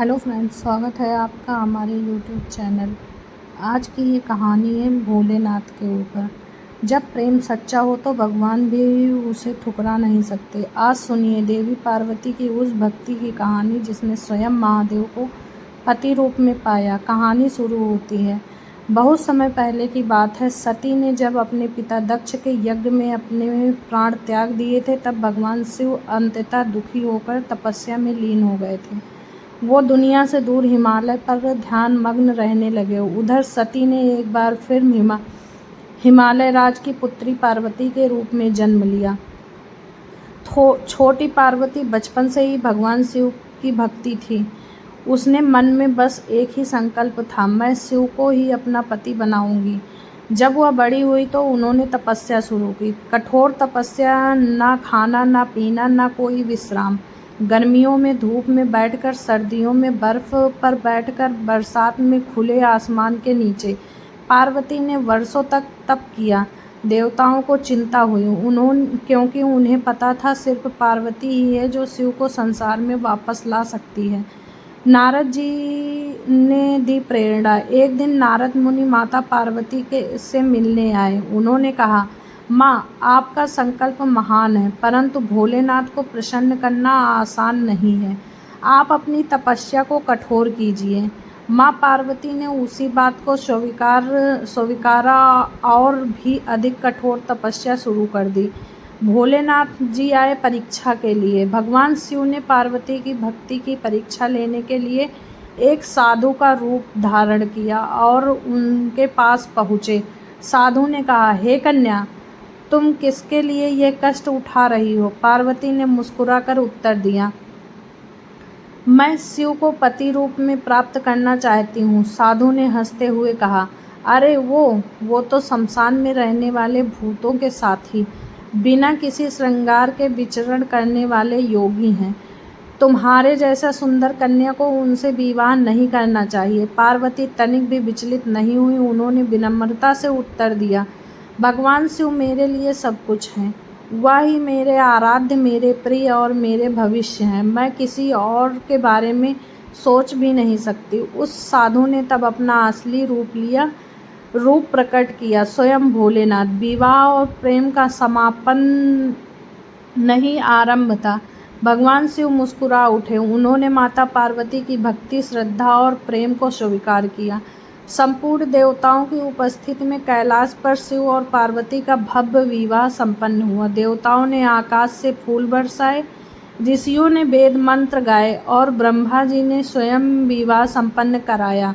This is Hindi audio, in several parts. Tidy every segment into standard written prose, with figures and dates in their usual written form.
हेलो फ्रेंड्स, स्वागत है आपका हमारे यूट्यूब चैनल। आज की ये कहानी है भोलेनाथ के ऊपर। जब प्रेम सच्चा हो तो भगवान भी उसे ठुकरा नहीं सकते। आज सुनिए देवी पार्वती की उस भक्ति की कहानी जिसने स्वयं महादेव को पति रूप में पाया। कहानी शुरू होती है। बहुत समय पहले की बात है। सती ने जब अपने पिता दक्ष के यज्ञ में अपने प्राण त्याग दिए थे, तब भगवान शिव अंततः दुखी होकर तपस्या में लीन हो गए थे। वो दुनिया से दूर हिमालय पर ध्यान मग्न रहने लगे। उधर सती ने एक बार फिर हिमालय राज की पुत्री पार्वती के रूप में जन्म लिया। छोटी पार्वती बचपन से ही भगवान शिव की भक्ति थी। उसने मन में बस एक ही संकल्प था, मैं शिव को ही अपना पति बनाऊंगी। जब वह बड़ी हुई तो उन्होंने तपस्या शुरू की। कठोर तपस्या, ना खाना ना पीना, ना कोई विश्राम। गर्मियों में धूप में बैठकर, सर्दियों में बर्फ पर बैठकर, बरसात में खुले आसमान के नीचे पार्वती ने वर्षों तक तप किया। देवताओं को चिंता हुई, क्योंकि उन्हें पता था सिर्फ पार्वती ही है जो शिव को संसार में वापस ला सकती है। नारद जी ने दी प्रेरणा। एक दिन नारद मुनि माता पार्वती से मिलने आए। उन्होंने कहा, माँ, आपका संकल्प महान है, परंतु भोलेनाथ को प्रसन्न करना आसान नहीं है। आप अपनी तपस्या को कठोर कीजिए। माँ पार्वती ने उसी बात को स्वीकारा और भी अधिक कठोर तपस्या शुरू कर दी। भोलेनाथ जी आए परीक्षा के लिए। भगवान शिव ने पार्वती की भक्ति की परीक्षा लेने के लिए एक साधु का रूप धारण किया और उनके पास पहुँचे। साधु ने कहा, हे कन्या, तुम किसके लिए यह कष्ट उठा रही हो? पार्वती ने मुस्कुराकर उत्तर दिया, मैं शिव को पति रूप में प्राप्त करना चाहती हूँ। साधु ने हंसते हुए कहा, अरे वो तो शमशान में रहने वाले भूतों के साथी, बिना किसी श्रृंगार के विचरण करने वाले योगी हैं। तुम्हारे जैसा सुंदर कन्या को उनसे विवाह नहीं करना चाहिए। पार्वती तनिक भी विचलित नहीं हुई। उन्होंने विनम्रता से उत्तर दिया, भगवान शिव मेरे लिए सब कुछ हैं। वह ही मेरे आराध्य, मेरे प्रिय और मेरे भविष्य हैं। मैं किसी और के बारे में सोच भी नहीं सकती। उस साधु ने तब अपना असली रूप प्रकट किया, स्वयं भोलेनाथ। विवाह और प्रेम का समापन नहीं, आरंभ था। भगवान शिव मुस्कुरा उठे। उन्होंने माता पार्वती की भक्ति, श्रद्धा और प्रेम को स्वीकार किया। संपूर्ण देवताओं की उपस्थिति में कैलाश पर शिव और पार्वती का भव्य विवाह संपन्न हुआ। देवताओं ने आकाश से फूल बरसाए, ऋषियों ने वेद मंत्र गाए और ब्रह्मा जी ने स्वयं विवाह संपन्न कराया।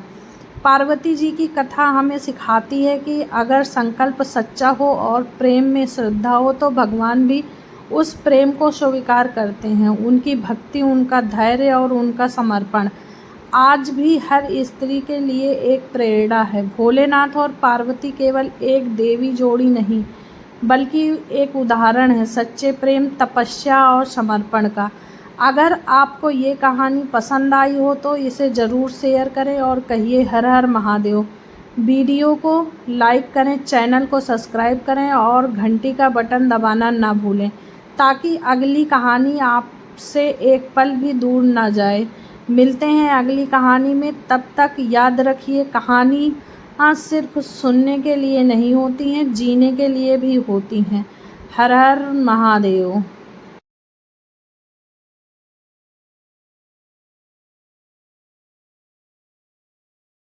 पार्वती जी की कथा हमें सिखाती है कि अगर संकल्प सच्चा हो और प्रेम में श्रद्धा हो तो भगवान भी उस प्रेम को स्वीकार करते हैं। उनकी भक्ति, उनका धैर्य और उनका समर्पण आज भी हर स्त्री के लिए एक प्रेरणा है। भोलेनाथ और पार्वती केवल एक देवी जोड़ी नहीं, बल्कि एक उदाहरण है सच्चे प्रेम, तपस्या और समर्पण का। अगर आपको ये कहानी पसंद आई हो तो इसे ज़रूर शेयर करें और कहिए हर हर महादेव। वीडियो को लाइक करें, चैनल को सब्सक्राइब करें और घंटी का बटन दबाना ना भूलें, ताकि अगली कहानी आपसे एक पल भी दूर ना जाए। मिलते हैं अगली कहानी में। तब तक याद रखिए, कहानी सिर्फ सुनने के लिए नहीं होती हैं, जीने के लिए भी होती हैं। हर हर महादेव।